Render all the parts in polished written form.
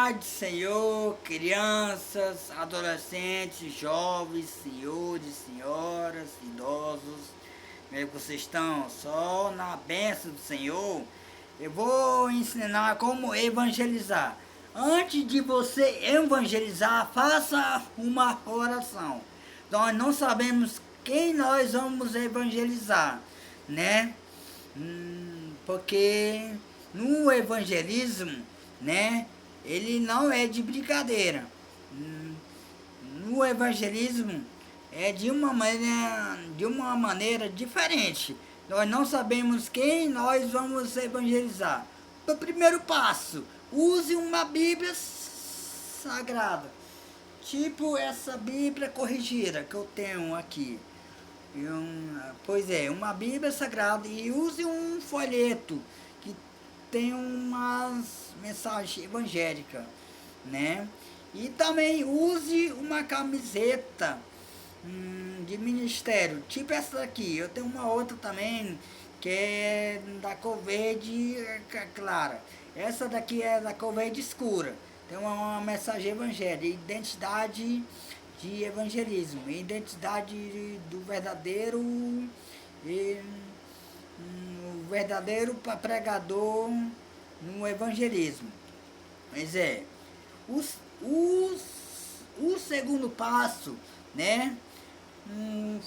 paz do Senhor, crianças, adolescentes, jovens, senhores, senhoras, idosos, como é que vocês estão? Só na bênção do Senhor, eu vou ensinar como evangelizar. Antes de você evangelizar, faça uma oração. Nós não sabemos quem nós vamos evangelizar, né? Porque no evangelismo, né, ele não é de brincadeira. No evangelismo é de uma maneira diferente. Nós não sabemos quem nós vamos evangelizar. O primeiro passo, use uma Bíblia sagrada. Tipo essa Bíblia corrigida que eu tenho aqui. Pois é, uma Bíblia Sagrada, e use um folheto que tem umas mensagens evangélicas, né? E também use uma camiseta de ministério, tipo essa daqui. Eu tenho uma outra também que é da cor verde clara. Essa daqui é da cor verde escura. Tem uma mensagem evangélica, identidade de evangelismo, identidade do verdadeiro, o verdadeiro pregador no evangelismo. Mas os, o segundo passo, né?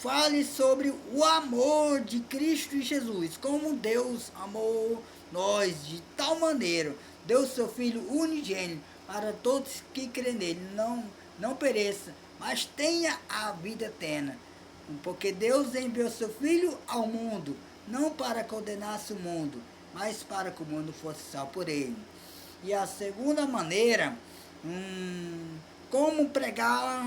Fale sobre o amor de Cristo Jesus, como Deus amou nós de tal maneira, deu seu Filho unigênito para todos que crêem nele, não pereça, mas tenha a vida eterna. Porque Deus enviou seu Filho ao mundo, não para condenar-se o mundo, mas para que o mundo fosse salvo por ele. E a segunda maneira, como pregar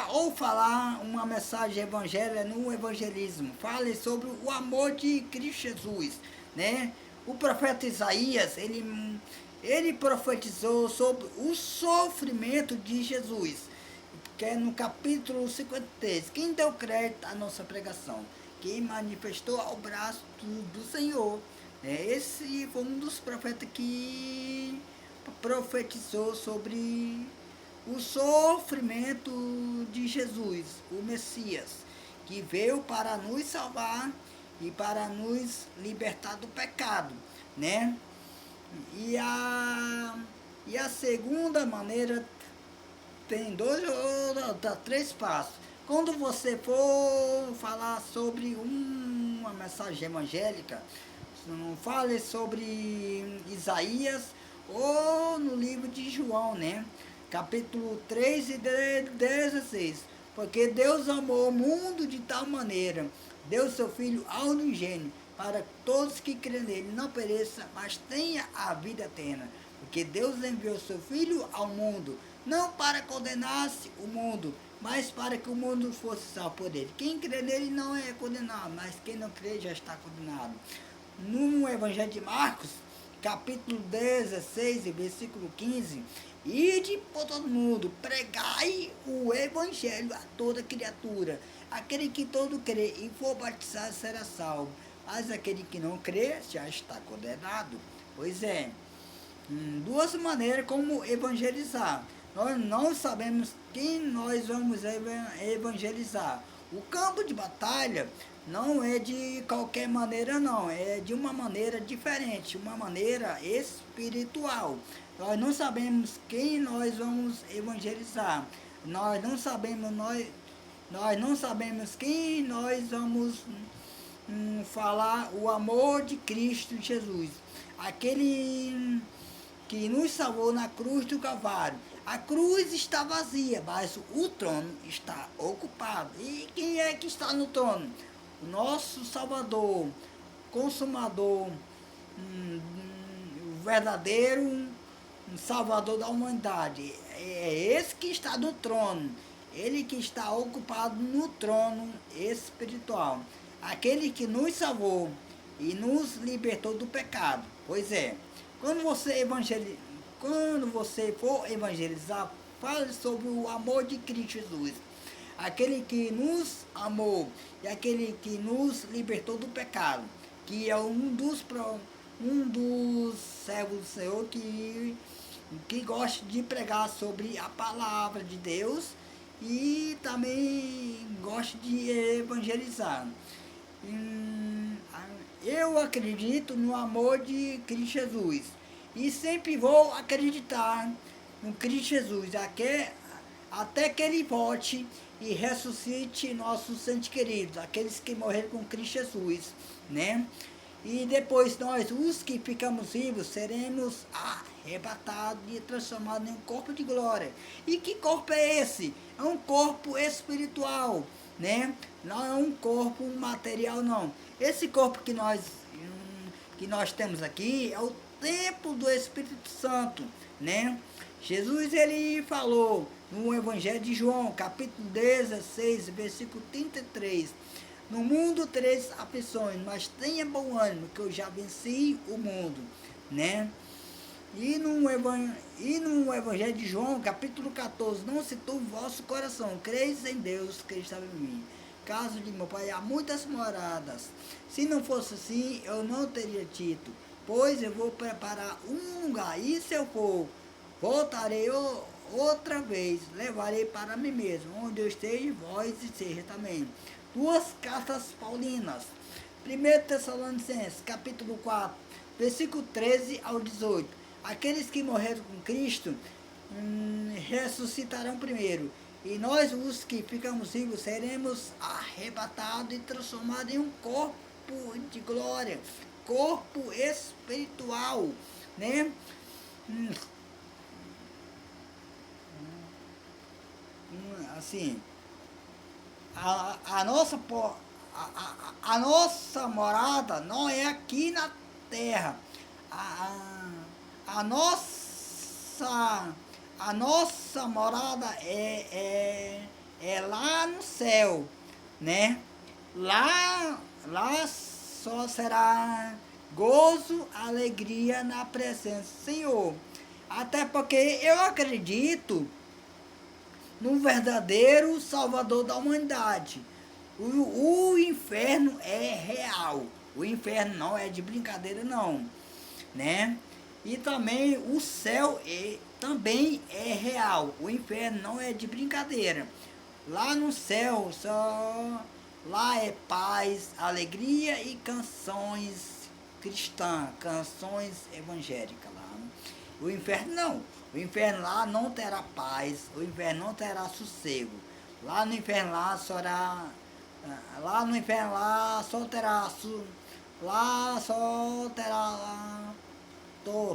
ou falar uma mensagem evangélica no evangelismo. Fale sobre o amor de Cristo Jesus, né? O profeta Isaías, ele profetizou sobre o sofrimento de Jesus, que é no capítulo 53. Quem deu crédito à nossa pregação? Quem manifestou ao braço do Senhor. Esse foi um dos profetas que profetizou sobre o sofrimento de Jesus, o Messias, que veio para nos salvar e para nos libertar do pecado, né? E a segunda maneira tem três passos. Quando você for falar sobre uma mensagem evangélica, não fale sobre Isaías ou no livro de João, né? Capítulo 3 e 16. Porque Deus amou o mundo de tal maneira, deu seu Filho unigênito, para todos que creem nele não pereça, mas tenha a vida eterna. Porque Deus enviou seu Filho ao mundo, não para condenar-se o mundo, mas para que o mundo fosse salvo por ele. Quem crê nele não é condenado, mas quem não crê já está condenado. No Evangelho de Marcos, capítulo 16, versículo 15, ide por todo mundo, pregai o Evangelho a toda criatura. Aquele que todo crê e for batizado será salvo, mas aquele que não crê já está condenado. Pois é, duas maneiras como evangelizar. Nós não sabemos quem nós vamos evangelizar. O campo de batalha não é de qualquer maneira, não. É de uma maneira diferente, uma maneira espiritual. Nós não sabemos quem nós vamos evangelizar. Nós não sabemos quem nós vamos falar o amor de Cristo Jesus. Aquele que nos salvou na cruz do Calvário. A cruz está vazia, mas o trono está ocupado. E quem é que está no trono? O nosso Salvador, Consumador, o verdadeiro Salvador da humanidade. É esse que está no trono. Ele que está ocupado no trono espiritual. Aquele que nos salvou e nos libertou do pecado. Pois é, quando você for evangelizar, fale sobre o amor de Cristo Jesus. Aquele que nos amou e aquele que nos libertou do pecado, que é um dos um dos servos do Senhor que gosta de pregar sobre a palavra de Deus e também gosta de evangelizar. Eu acredito no amor de Cristo Jesus e sempre vou acreditar no Cristo Jesus até que Ele volte e ressuscite nossos entes queridos, aqueles que morreram com Cristo Jesus, né? E depois nós, os que ficamos vivos, seremos arrebatados e transformados em um corpo de glória. E que corpo é esse? É um corpo espiritual, né? Não é um corpo material, não. Esse corpo que nós temos aqui é o templo do Espírito Santo, né? Jesus, ele falou no Evangelho de João, capítulo 16, versículo 33. No mundo tereis aflições, mas tenha bom ânimo, que eu já venci o mundo, né? E no Evangelho de João, capítulo 14, não se turbe o vosso coração, creis em Deus, creis também em mim. Caso de meu Pai há muitas moradas. Se não fosse assim, eu não teria dito, pois eu vou preparar um lugar, e se eu for, voltarei outra vez, levarei para mim mesmo, onde eu esteja, vós esteja também. Duas cartas paulinas. 1 Tessalonicenses, capítulo 4, versículo 13 ao 18. Aqueles que morreram com Cristo ressuscitarão primeiro, e nós, os que ficamos vivos, seremos arrebatados e transformados em um corpo de glória, corpo espiritual, né? Assim, a nossa morada não é aqui na terra. A nossa morada é lá no céu, né? Lá só será gozo, alegria na presença do Senhor. Até porque eu acredito no verdadeiro Salvador da humanidade. O inferno é real. O inferno não é de brincadeira, não, né? E também o céu também é real. O inferno não é de brincadeira. Lá no céu, lá é paz, alegria e canções cristãs, canções evangélicas lá. O inferno não. O inferno lá não terá paz, o inferno não terá sossego. Lá no inferno lá só terá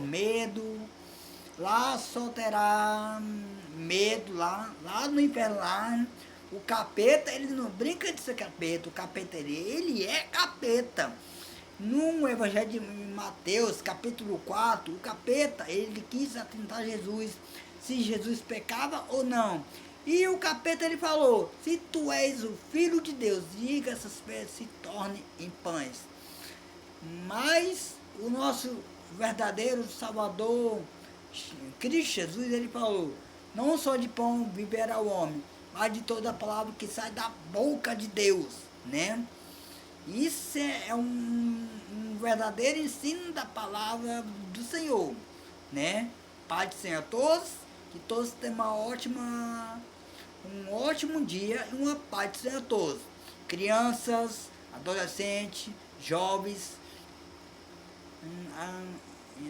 medo, lá só terá medo, lá no inferno lá, o capeta, ele não brinca de ser capeta, o capeta ele é capeta. No Evangelho de Mateus, capítulo 4, o capeta, ele quis atentar Jesus, se Jesus pecava ou não. E o capeta, ele falou, se tu és o Filho de Deus, diga essas pedras se tornem em pães. Mas o nosso verdadeiro Salvador, Cristo Jesus, ele falou, não só de pão viverá o homem, mas de toda a palavra que sai da boca de Deus, né? Isso é um verdadeiro ensino da palavra do Senhor, né? Pai do Senhor a todos, que todos tenham um ótimo dia e uma paz do Senhor a todos. Crianças, adolescentes, jovens,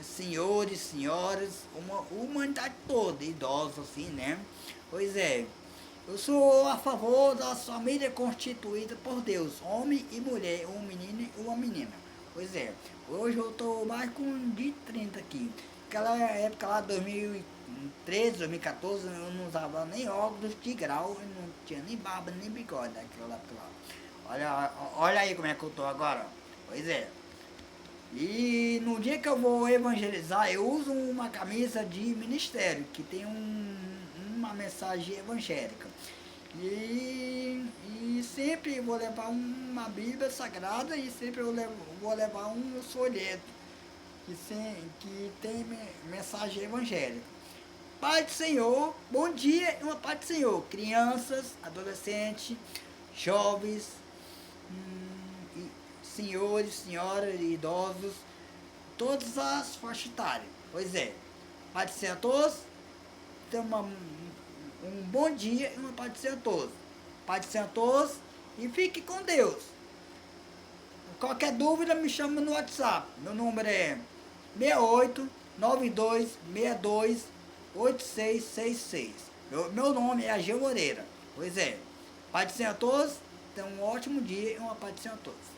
senhores, senhoras, uma humanidade toda, idosos assim, né? Pois é. Eu sou a favor da família constituída por Deus, homem e mulher, um menino e uma menina. Pois é, hoje eu estou mais com de 30 aqui. Naquela época lá, 2013, 2014, eu não usava nem óculos de grau, eu não tinha nem barba, nem bigode daquela época lá. Olha aí como é que eu estou agora. Pois é. E no dia que eu vou evangelizar, eu uso uma camisa de ministério, que tem uma mensagem evangélica. E sempre vou levar uma Bíblia Sagrada e sempre vou levar um folheto que tem mensagem evangélica. Pai do Senhor, bom dia e uma paz do Senhor. Crianças, adolescentes, jovens, senhores, senhoras, idosos, todas as faixas etárias. Pois é. Paz do Senhor a todos. Tenham um bom dia e uma paz do Senhor a todos. Paz do Senhor a todos e fique com Deus. Qualquer dúvida me chama no WhatsApp. Meu número é 6892628666. Meu nome é Ageu Moreira. Pois é. Paz do Senhor a todos. Tenham um ótimo dia e uma paz do Senhor a todos.